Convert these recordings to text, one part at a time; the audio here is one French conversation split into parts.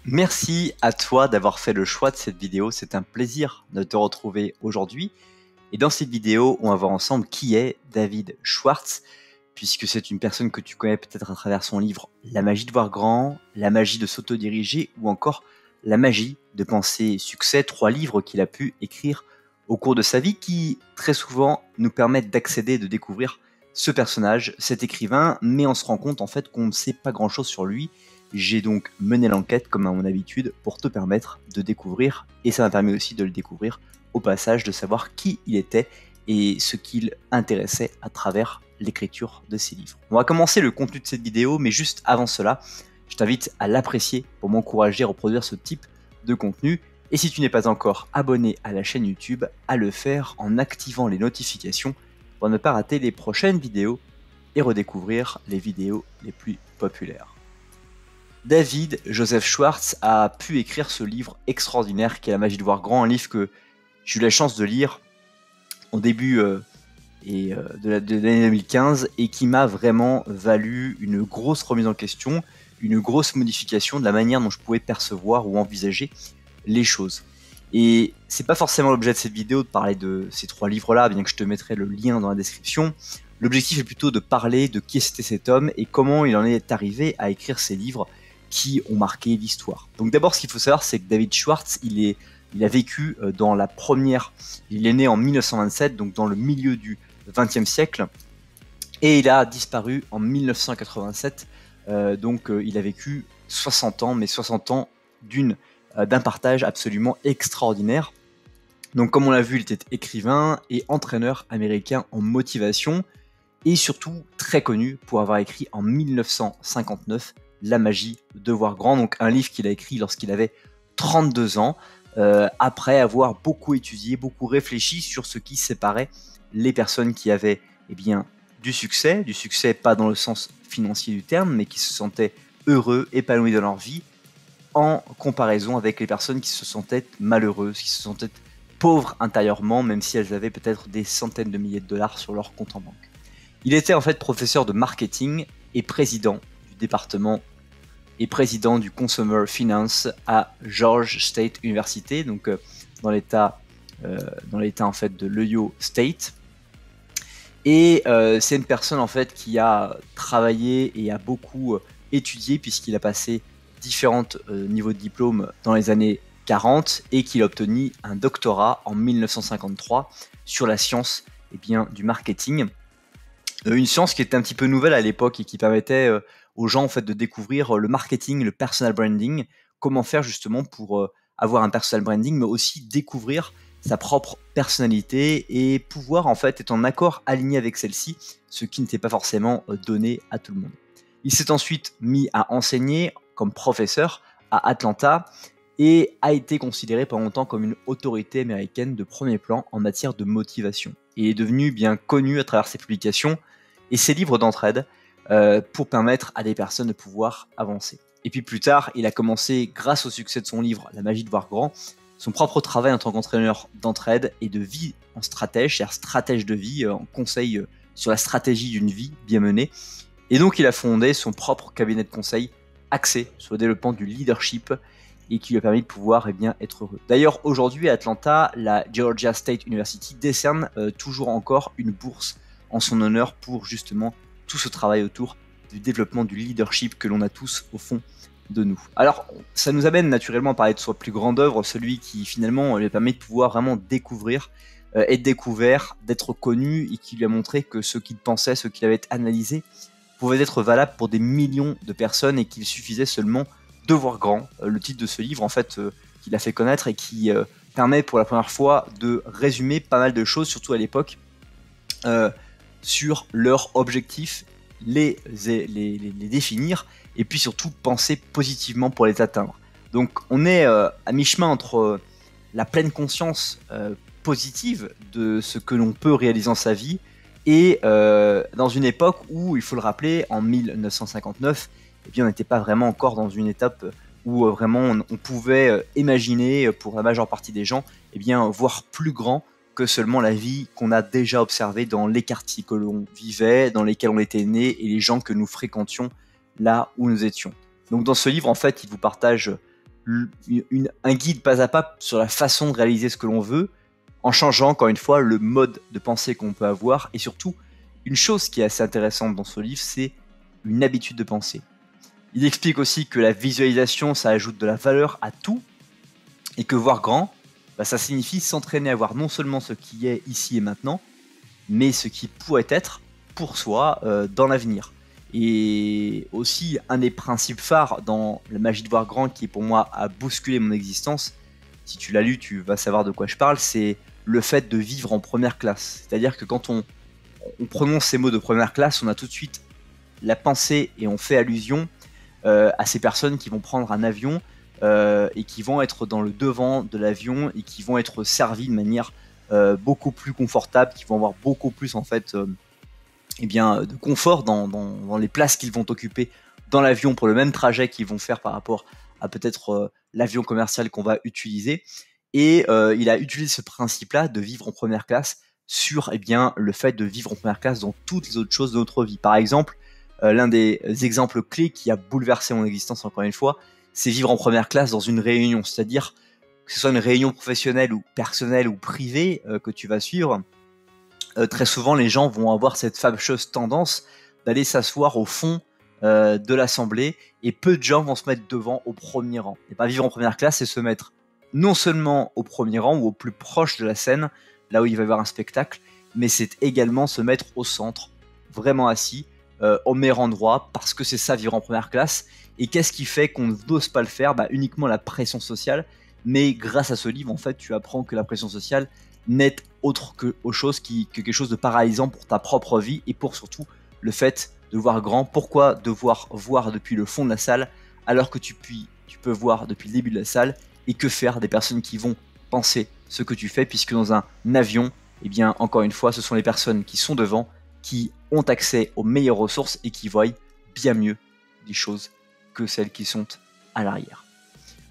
Merci à toi d'avoir fait le choix de cette vidéo, c'est un plaisir de te retrouver aujourd'hui. Et dans cette vidéo, on va voir ensemble qui est David Schwartz, puisque c'est une personne que tu connais peut-être à travers son livre La magie de voir grand, La magie de s'autodiriger ou encore La magie de penser succès, 3 livres qu'il a pu écrire au cours de sa vie qui très souvent nous permettent d'accéder et de découvrir ce personnage, cet écrivain, mais on se rend compte en fait qu'on ne sait pas grand-chose sur lui. J'ai donc mené l'enquête comme à mon habitude pour te permettre de découvrir, et ça m'a permis aussi de le découvrir au passage, de savoir qui il était et ce qu'il intéressait à travers l'écriture de ses livres. On va commencer le contenu de cette vidéo, mais juste avant cela, je t'invite à l'apprécier pour m'encourager à reproduire ce type de contenu. Et si tu n'es pas encore abonné à la chaîne YouTube, à le faire en activant les notifications pour ne pas rater les prochaines vidéos et redécouvrir les vidéos les plus populaires. David Joseph Schwartz a pu écrire ce livre extraordinaire qui est La magie de voir grand, un livre que j'ai eu la chance de lire au début de l'année 2015 et qui m'a vraiment valu une grosse remise en question, une grosse modification de la manière dont je pouvais percevoir ou envisager les choses. Et c'est pas forcément l'objet de cette vidéo de parler de ces 3 livres-là, bien que je te mettrai le lien dans la description. L'objectif est plutôt de parler de qui était cet homme et comment il en est arrivé à écrire ces livres qui ont marqué l'histoire. Donc d'abord, ce qu'il faut savoir, c'est que David Schwartz, il a vécu dans la première... Il est né en 1927, donc dans le milieu du XXe siècle, et il a disparu en 1987, donc il a vécu 60 ans, mais 60 ans d'un partage absolument extraordinaire. Donc comme on l'a vu, il était écrivain et entraîneur américain en motivation, et surtout très connu pour avoir écrit en 1959 La magie de voir grand, donc un livre qu'il a écrit lorsqu'il avait 32 ans, après avoir beaucoup étudié, beaucoup réfléchi sur ce qui séparait les personnes qui avaient du succès pas dans le sens financier du terme, mais qui se sentaient heureux, épanouis dans leur vie, en comparaison avec les personnes qui se sentaient malheureuses, qui se sentaient pauvres intérieurement, même si elles avaient peut-être des centaines de milliers de dollars sur leur compte en banque. Il était en fait professeur de marketing et président du département et président du Consumer Finance à Georgia State University, donc dans l'état en fait de l'Ohio State. Et c'est une personne en fait qui a travaillé et a beaucoup étudié puisqu'il a passé différents niveaux de diplôme dans les années 40 et qu'il a obtenu un doctorat en 1953 sur la science du marketing. Une science qui était un petit peu nouvelle à l'époque et qui permettait aux gens en fait de découvrir le marketing, le personal branding, comment faire justement pour avoir un personal branding, mais aussi découvrir sa propre personnalité et pouvoir en fait être en accord, aligné avec celle-ci, ce qui n'était pas forcément donné à tout le monde. Il s'est ensuite mis à enseigner comme professeur à Atlanta et a été considéré pendant longtemps comme une autorité américaine de premier plan en matière de motivation. Il est devenu bien connu à travers ses publications et ses livres d'entraide pour permettre à des personnes de pouvoir avancer. Et puis plus tard, il a commencé, grâce au succès de son livre La magie de voir grand, son propre travail en tant qu'entraîneur d'entraide et de vie en stratège, c'est-à-dire stratège de vie, en conseil sur la stratégie d'une vie bien menée. Et donc il a fondé son propre cabinet de conseil axé sur le développement du leadership et qui lui a permis de pouvoir être heureux. D'ailleurs, aujourd'hui à Atlanta, la Georgia State University décerne toujours encore une bourse en son honneur pour justement tout ce travail autour du développement du leadership que l'on a tous au fond de nous. Alors, ça nous amène naturellement à parler de sa plus grande œuvre, celui qui finalement lui permet de pouvoir vraiment découvrir, être découvert, d'être connu et qui lui a montré que ce qu'il pensait, ce qu'il avait analysé, pouvait être valable pour des millions de personnes et qu'il suffisait seulement de voir grand. Le titre de ce livre, en fait, qu'il a fait connaître et qui permet pour la première fois de résumer pas mal de choses, surtout à l'époque, sur leurs objectifs, les définir et puis surtout penser positivement pour les atteindre. Donc on est à mi-chemin entre la pleine conscience positive de ce que l'on peut réaliser dans sa vie et dans une époque où, il faut le rappeler, en 1959, on n'était pas vraiment encore dans une étape où vraiment on pouvait imaginer pour la majeure partie des gens voir plus grand que seulement la vie qu'on a déjà observée dans les quartiers que l'on vivait, dans lesquels on était né et les gens que nous fréquentions là où nous étions. Donc dans ce livre, en fait, il vous partage un guide pas à pas sur la façon de réaliser ce que l'on veut, en changeant encore une fois le mode de pensée qu'on peut avoir. Et surtout, une chose qui est assez intéressante dans ce livre, c'est une habitude de pensée. Il explique aussi que la visualisation, ça ajoute de la valeur à tout, et que voir grand, ça signifie s'entraîner à voir non seulement ce qui est ici et maintenant, mais ce qui pourrait être pour soi dans l'avenir. Et aussi, un des principes phares dans la magie de voir grand, qui pour moi a bousculé mon existence, si tu l'as lu, tu vas savoir de quoi je parle, c'est le fait de vivre en première classe. C'est-à-dire que quand on prononce ces mots de première classe, on a tout de suite la pensée et on fait allusion à ces personnes qui vont prendre un avion et qui vont être dans le devant de l'avion et qui vont être servies de manière beaucoup plus confortable, qui vont avoir beaucoup plus en fait de confort dans les places qu'ils vont occuper dans l'avion pour le même trajet qu'ils vont faire par rapport à peut-être l'avion commercial qu'on va utiliser. Et il a utilisé ce principe-là de vivre en première classe sur le fait de vivre en première classe dans toutes les autres choses de notre vie. Par exemple, l'un des exemples clés qui a bouleversé mon existence encore une fois, c'est vivre en première classe dans une réunion, c'est-à-dire que ce soit une réunion professionnelle ou personnelle ou privée que tu vas suivre, très souvent les gens vont avoir cette fâcheuse tendance d'aller s'asseoir au fond de l'assemblée et peu de gens vont se mettre devant au premier rang. Et pas vivre en première classe, c'est se mettre non seulement au premier rang ou au plus proche de la scène, là où il va y avoir un spectacle, mais c'est également se mettre au centre, vraiment assis, au meilleur endroit, parce que c'est ça vivre en première classe. Et qu'est-ce qui fait qu'on n'ose pas le faire? Uniquement la pression sociale, mais grâce à ce livre, en fait, tu apprends que la pression sociale n'est autre que quelque chose de paralysant pour ta propre vie et pour surtout le fait de voir grand. Pourquoi devoir voir depuis le fond de la salle alors que tu peux voir depuis le début de la salle? Et que faire des personnes qui vont penser ce que tu fais, puisque dans un avion, encore une fois, ce sont les personnes qui sont devant qui ont accès aux meilleures ressources et qui voient bien mieux les choses que celles qui sont à l'arrière.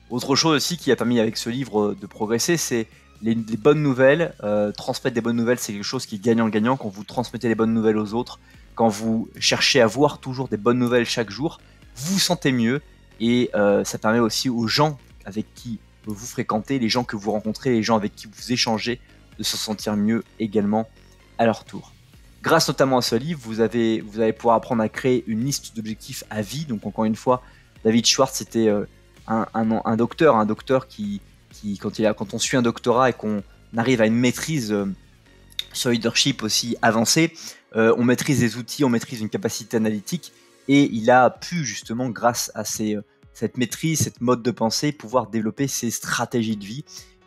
Autre chose aussi qui a permis avec ce livre de progresser, c'est les bonnes nouvelles. Transmettre des bonnes nouvelles, c'est quelque chose qui est gagnant-gagnant. Quand vous transmettez les bonnes nouvelles aux autres, quand vous cherchez à voir toujours des bonnes nouvelles chaque jour, vous vous sentez mieux et ça permet aussi aux gens avec qui vous fréquentez, les gens que vous rencontrez, les gens avec qui vous échangez, de se sentir mieux également à leur tour. Grâce notamment à ce livre, vous allez pouvoir apprendre à créer une liste d'objectifs à vie. Donc encore une fois, David Schwartz était un docteur qui quand on suit un doctorat et qu'on arrive à une maîtrise sur leadership aussi avancée, on maîtrise des outils, on maîtrise une capacité analytique, et il a pu justement, grâce à cette maîtrise, cette mode de pensée, pouvoir développer ses stratégies de vie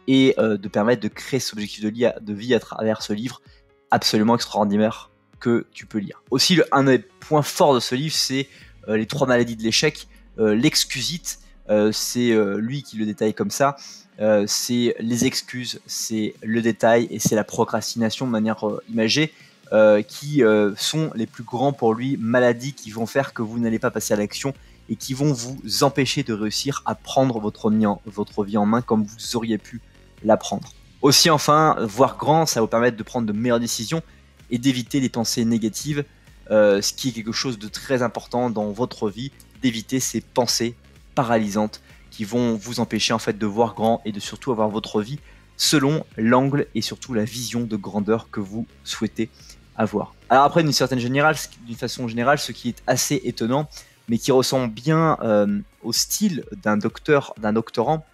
et de permettre de créer cet objectif de vie à travers ce livre absolument extraordinaire que tu peux lire. Aussi, un des points forts de ce livre, c'est les 3 maladies de l'échec. L'excusite, c'est lui qui le détaille comme ça. C'est les excuses, c'est le détail et c'est la procrastination de manière imagée qui sont les plus grands pour lui maladies qui vont faire que vous n'allez pas passer à l'action et qui vont vous empêcher de réussir à prendre votre vie en main comme vous auriez pu l'apprendre. Aussi enfin, voir grand, ça va vous permettre de prendre de meilleures décisions et d'éviter les pensées négatives, ce qui est quelque chose de très important dans votre vie, d'éviter ces pensées paralysantes qui vont vous empêcher en fait de voir grand et de surtout avoir votre vie selon l'angle et surtout la vision de grandeur que vous souhaitez avoir. Alors après, d'une façon générale, ce qui est assez étonnant, mais qui ressemble bien au style d'un doctorant,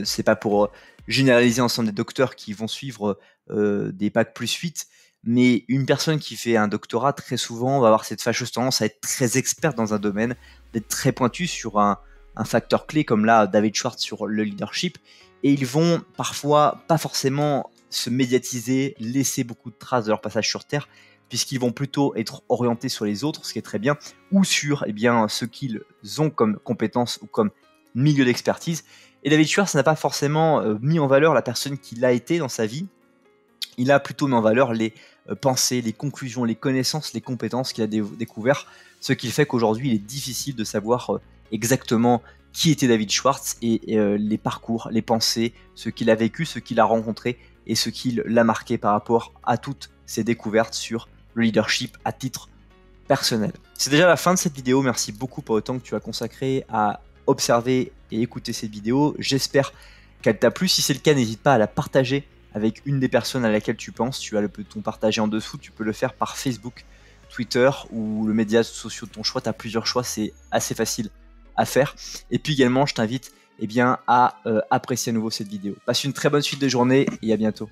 c'est pas pour généraliser ensemble des docteurs qui vont suivre des Bac+8, mais une personne qui fait un doctorat très souvent va avoir cette fâcheuse tendance à être très experte dans un domaine, d'être très pointu sur un facteur clé, comme là David Schwartz sur le leadership, et ils vont parfois pas forcément se médiatiser, laisser beaucoup de traces de leur passage sur Terre, puisqu'ils vont plutôt être orientés sur les autres, ce qui est très bien, ou sur ce qu'ils ont comme compétences ou comme milieu d'expertise. Et David Schwartz n'a pas forcément mis en valeur la personne qu'il a été dans sa vie, il a plutôt mis en valeur les pensées, les conclusions, les connaissances, les compétences qu'il a découvert, ce qui fait qu'aujourd'hui il est difficile de savoir exactement qui était David Schwartz et les parcours, les pensées, ce qu'il a vécu, ce qu'il a rencontré et ce qui l'a marqué par rapport à toutes ses découvertes sur le leadership à titre personnel. C'est déjà la fin de cette vidéo, merci beaucoup pour le temps que tu as consacré à observé et écouté cette vidéo. J'espère qu'elle t'a plu. Si c'est le cas, n'hésite pas à la partager avec une des personnes à laquelle tu penses. Tu as le bouton partager en dessous. Tu peux le faire par Facebook, Twitter ou le média social de ton choix. Tu as plusieurs choix, c'est assez facile à faire. Et puis également, je t'invite à apprécier à nouveau cette vidéo. Passe une très bonne suite de journée et à bientôt.